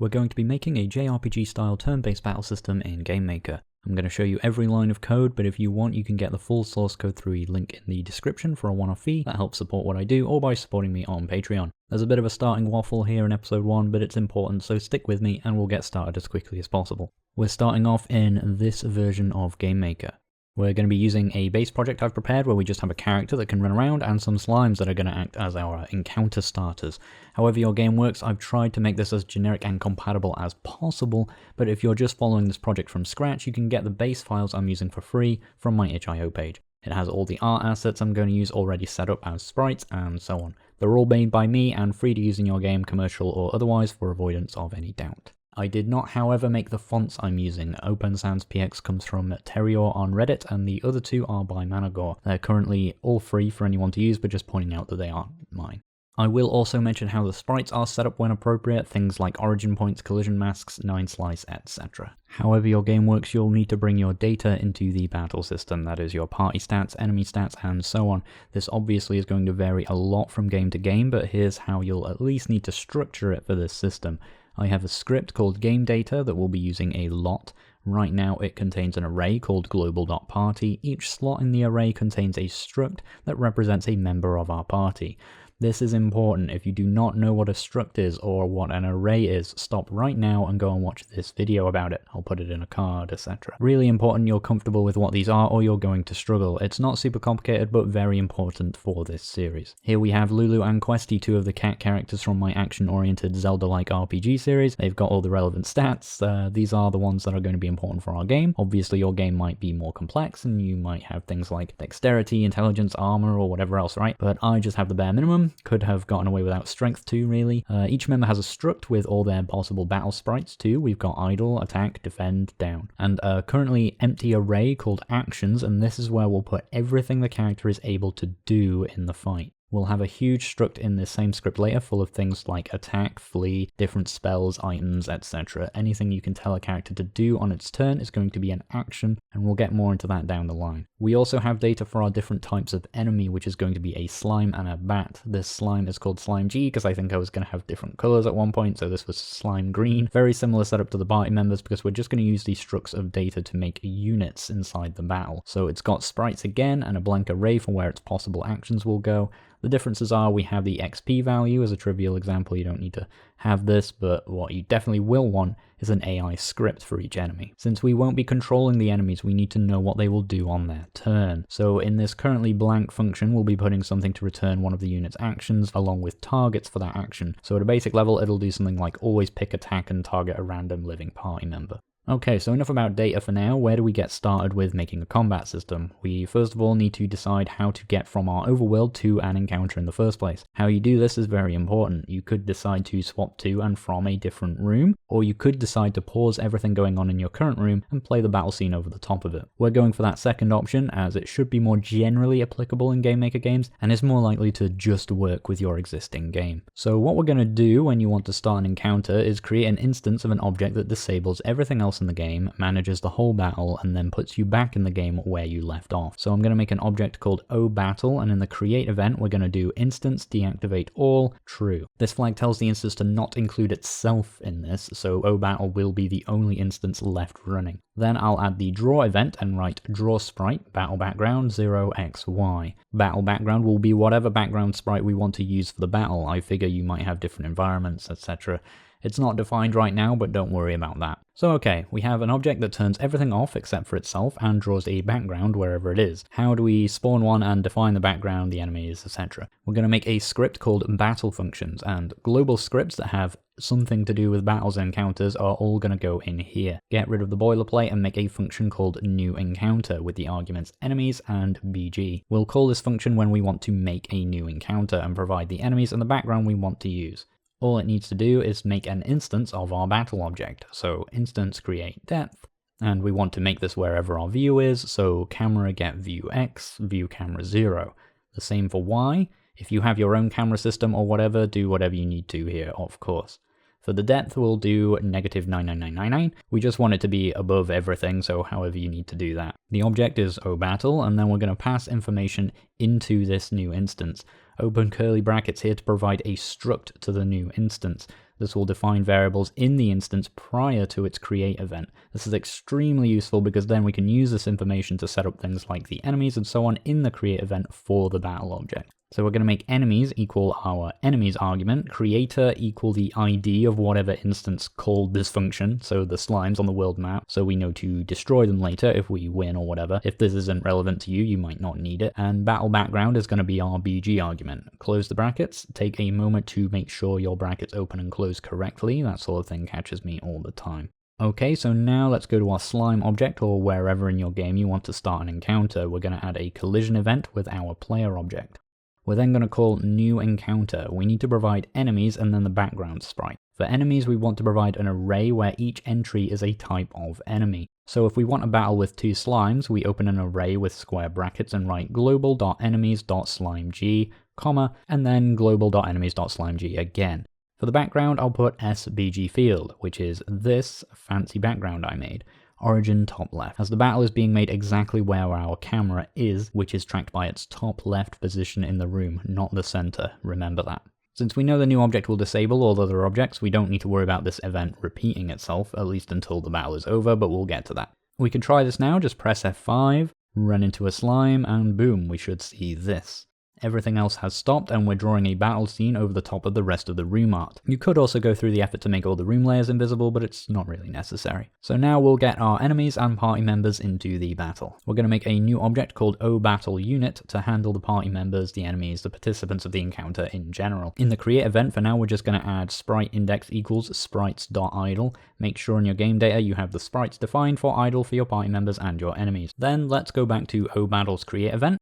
We're going to be making a JRPG-style turn-based battle system in GameMaker. I'm going to show you every line of code, but if you want, you can get the full source code through a link in the description for a one-off fee that helps support what I do, or by supporting me on Patreon. There's a bit of a starting waffle here in episode 1, but it's important, so stick with me and we'll get started as quickly as possible. We're starting off in this version of GameMaker. We're going to be using a base project I've prepared where we just have a character that can run around and some slimes that are going to act as our encounter starters. However your game works, I've tried to make this as generic and compatible as possible, but if you're just following this project from scratch, you can get the base files I'm using for free from my itch.io page. It has all the art assets I'm going to use already set up as sprites and so on. They're all made by me and free to use in your game, commercial or otherwise, for avoidance of any doubt. I did not, however, make the fonts I'm using. Open Sans PX comes from Terrior on Reddit, and the other two are by Managor. They're currently all free for anyone to use, but just pointing out that they aren't mine. I will also mention how the sprites are set up when appropriate, things like origin points, collision masks, 9slice, etc. However your game works, you'll need to bring your data into the battle system, that is your party stats, enemy stats, and so on. This obviously is going to vary a lot from game to game, but here's how you'll at least need to structure it for this system. I have a script called GameData that we'll be using a lot. Right now it contains an array called global.party. Each slot in the array contains a struct that represents a member of our party. This is important. If you do not know what a struct is or what an array is, stop right now and go and watch this video about it. I'll put it in a card, etc. Really important you're comfortable with what these are or you're going to struggle. It's not super complicated but very important for this series. Here we have Lulu and Questy, two of the cat characters from my action-oriented Zelda-like RPG series. They've got all the relevant stats. These are the ones that are going to be important for our game. Obviously your game might be more complex and you might have things like dexterity, intelligence, armor, or whatever else, right? But I just have the bare minimum. Could have gotten away without strength too, really. Each member has a struct with all their possible battle sprites too. We've got idle, attack, defend, down. And a currently empty array called actions, and this is where we'll put everything the character is able to do in the fight. We'll have a huge struct in this same script later full of things like attack, flee, different spells, items, etc. Anything you can tell a character to do on its turn is going to be an action, and we'll get more into that down the line. We also have data for our different types of enemy, which is going to be a slime and a bat. This slime is called Slime G because I think I was going to have different colors at one point, so this was Slime Green. Very similar setup to the party members because we're just going to use these structs of data to make units inside the battle. So it's got sprites again and a blank array for where its possible actions will go. The differences are we have the XP value as a trivial example. You don't need to have this, but what you definitely will want is an AI script for each enemy. Since we won't be controlling the enemies, we need to know what they will do on their turn. So in this currently blank function, we'll be putting something to return one of the unit's actions along with targets for that action. So at a basic level, it'll do something like always pick attack and target a random living party member. Okay, so enough about data for now. Where do we get started with making a combat system? We first of all need to decide how to get from our overworld to an encounter in the first place. How you do this is very important. You could decide to swap to and from a different room, or you could decide to pause everything going on in your current room and play the battle scene over the top of it. We're going for that second option as it should be more generally applicable in GameMaker games and is more likely to just work with your existing game. So what we're going to do when you want to start an encounter is create an instance of an object that disables everything else in the game, manages the whole battle, and then puts you back in the game where you left off. So I'm going to make an object called oBattle, and in the create event we're going to do instance deactivate all true. This flag tells the instance to not include itself in this, so oBattle will be the only instance left running. Then I'll add the draw event and write draw sprite battle background 0xy. Battle background will be whatever background sprite we want to use for the battle. I figure you might have different environments, etc. It's not defined right now, but don't worry about that. So okay, we have an object that turns everything off except for itself and draws a background wherever it is. How do we spawn one and define the background, the enemies, etc.? We're going to make a script called battle functions, and global scripts that have something to do with battles and encounters are all going to go in here. Get rid of the boilerplate and make a function called new encounter with the arguments enemies and BG. We'll call this function when we want to make a new encounter and provide the enemies and the background we want to use. All it needs to do is make an instance of our battle object. So instance create depth, and we want to make this wherever our view is, so camera get view X, view camera 0. The same for Y. If you have your own camera system or whatever, do whatever you need to here, of course. For the depth, we'll do -99999. We just want it to be above everything, so however you need to do that. The object is oBattle, and then we're going to pass information into this new instance. Open curly brackets here to provide a struct to the new instance. This will define variables in the instance prior to its create event. This is extremely useful because then we can use this information to set up things like the enemies and so on in the create event for the battle object. So we're going to make enemies equal our enemies argument, creator equal the ID of whatever instance called this function, so the slimes on the world map, so we know to destroy them later if we win or whatever. If this isn't relevant to you, you might not need it. And battle background is going to be our BG argument. Close the brackets, take a moment to make sure your brackets open and close correctly. That sort of thing catches me all the time. Okay, so now let's go to our slime object, or wherever in your game you want to start an encounter. We're going to add a collision event with our player object. We're then going to call new encounter. We need to provide enemies and then the background sprite. For enemies, we want to provide an array where each entry is a type of enemy. So if we want a battle with two slimes, we open an array with square brackets and write global.enemies.slimeg, comma, and then global.enemies.slimeg again. For the background, I'll put SBG field, which is this fancy background I made. Origin top left, as the battle is being made exactly where our camera is, which is tracked by its top left position in the room, not the center, remember that. Since we know the new object will disable all other objects, we don't need to worry about this event repeating itself, at least until the battle is over, but we'll get to that. We can try this now, just press F5, run into a slime, and boom, we should see this. Everything else has stopped and we're drawing a battle scene over the top of the rest of the room art. You could also go through the effort to make all the room layers invisible, but it's not really necessary. So now we'll get our enemies and party members into the battle. We're going to make a new object called oBattleUnit to handle the party members, the enemies, the participants of the encounter in general. In the create event for now, we're just going to add sprite index equals sprites.idle. Make sure in your game data you have the sprites defined for idle for your party members and your enemies. Then let's go back to oBattle's create event.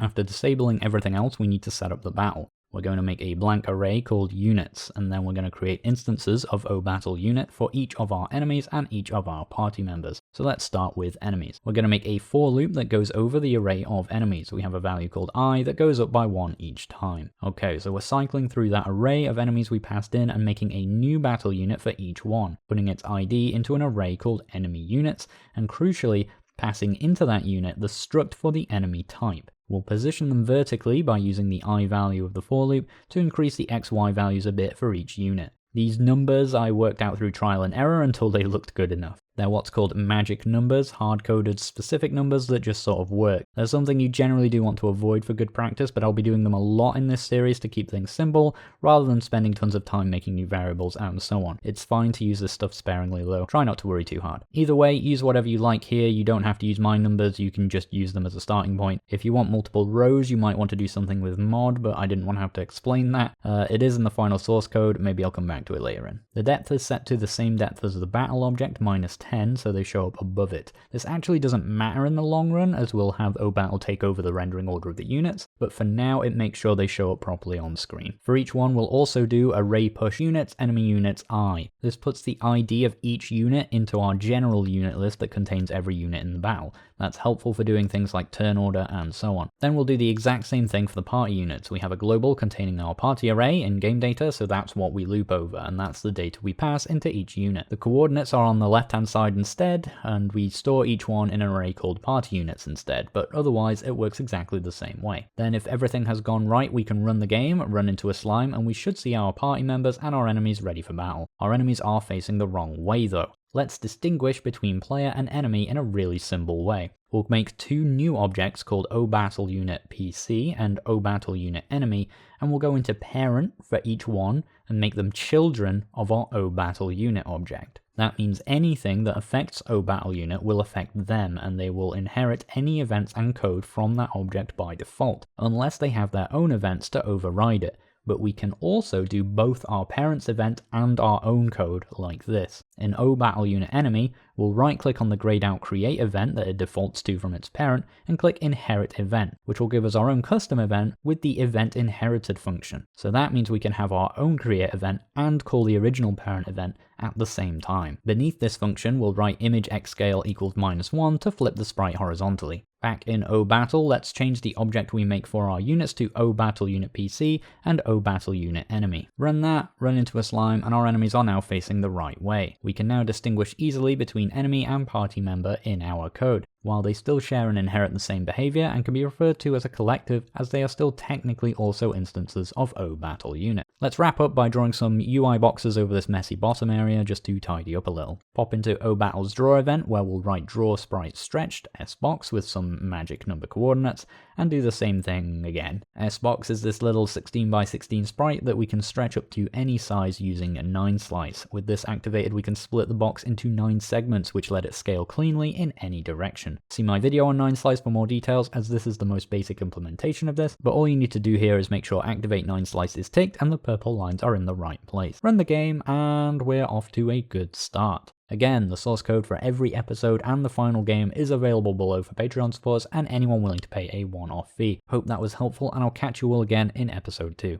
After disabling everything else, we need to set up the battle. We're going to make a blank array called units, and then we're going to create instances of oBattleUnit for each of our enemies and each of our party members. So let's start with enemies. We're going to make a for loop that goes over the array of enemies. We have a value called I that goes up by 1 each time. Okay, so we're cycling through that array of enemies we passed in and making a new battle unit for each one, putting its ID into an array called enemy units, and crucially, passing into that unit the struct for the enemy type. We'll position them vertically by using the I value of the for loop to increase the XY values a bit for each unit. These numbers I worked out through trial and error until they looked good enough. They're what's called magic numbers, hard-coded specific numbers that just sort of work. They're something you generally do want to avoid for good practice, but I'll be doing them a lot in this series to keep things simple, rather than spending tons of time making new variables and so on. It's fine to use this stuff sparingly though, try not to worry too hard. Either way, use whatever you like here, you don't have to use my numbers, you can just use them as a starting point. If you want multiple rows, you might want to do something with mod, but I didn't want to have to explain that. It is in the final source code, maybe I'll come back to it later in. The depth is set to the same depth as the battle object, -10, so they show up above it. This actually doesn't matter in the long run, as we'll have oBattle take over the rendering order of the units, but for now it makes sure they show up properly on screen. For each one, we'll also do array push units, enemy units I. This puts the ID of each unit into our general unit list that contains every unit in the battle. That's helpful for doing things like turn order and so on. Then we'll do the exact same thing for the party units. We have a global containing our party array in game data, so that's what we loop over, and that's the data we pass into each unit. The coordinates are on the left hand side instead, and we store each one in an array called party units instead, but otherwise it works exactly the same way. Then if everything has gone right, we can run the game, run into a slime, and we should see our party members and our enemies ready for battle. Our enemies are facing the wrong way though. Let's distinguish between player and enemy in a really simple way. We'll make two new objects called oBattleUnit PC and oBattleUnit Enemy, and we'll go into parent for each one and make them children of our oBattleUnit object. That means anything that affects oBattleUnit will affect them, and they will inherit any events and code from that object by default, unless they have their own events to override it. But we can also do both our parent's event and our own code like this. In oBattleUnit Enemy, we'll right click on the grayed out create event that it defaults to from its parent and click inherit event, which will give us our own custom event with the event inherited function. So that means we can have our own create event and call the original parent event at the same time. Beneath this function, we'll write image xscale equals -1 to flip the sprite horizontally. Back in OBattle, let's change the object we make for our units to OBattleUnitPC and OBattleUnitEnemy. Run that, run into a slime, and our enemies are now facing the right way. We can now distinguish easily between enemy and party member in our code, while they still share and inherit the same behavior and can be referred to as a collective, as they are still technically also instances of OBattleUnit. Let's wrap up by drawing some UI boxes over this messy bottom area just to tidy up a little. Pop into OBattle's draw event, where we'll write draw sprite stretched sbox with some magic number coordinates, and do the same thing again. Sbox is this little 16x16 sprite that we can stretch up to any size using a 9 slice. With this activated, we can split the box into 9 segments, which let it scale cleanly in any direction. See my video on 9 slice for more details, as this is the most basic implementation of this, but all you need to do here is make sure activate 9 slice is ticked and the purple lines are in the right place. Run the game, and we're off to a good start. Again, the source code for every episode and the final game is available below for Patreon supporters and anyone willing to pay a one-off fee. Hope that was helpful, and I'll catch you all again in episode 2.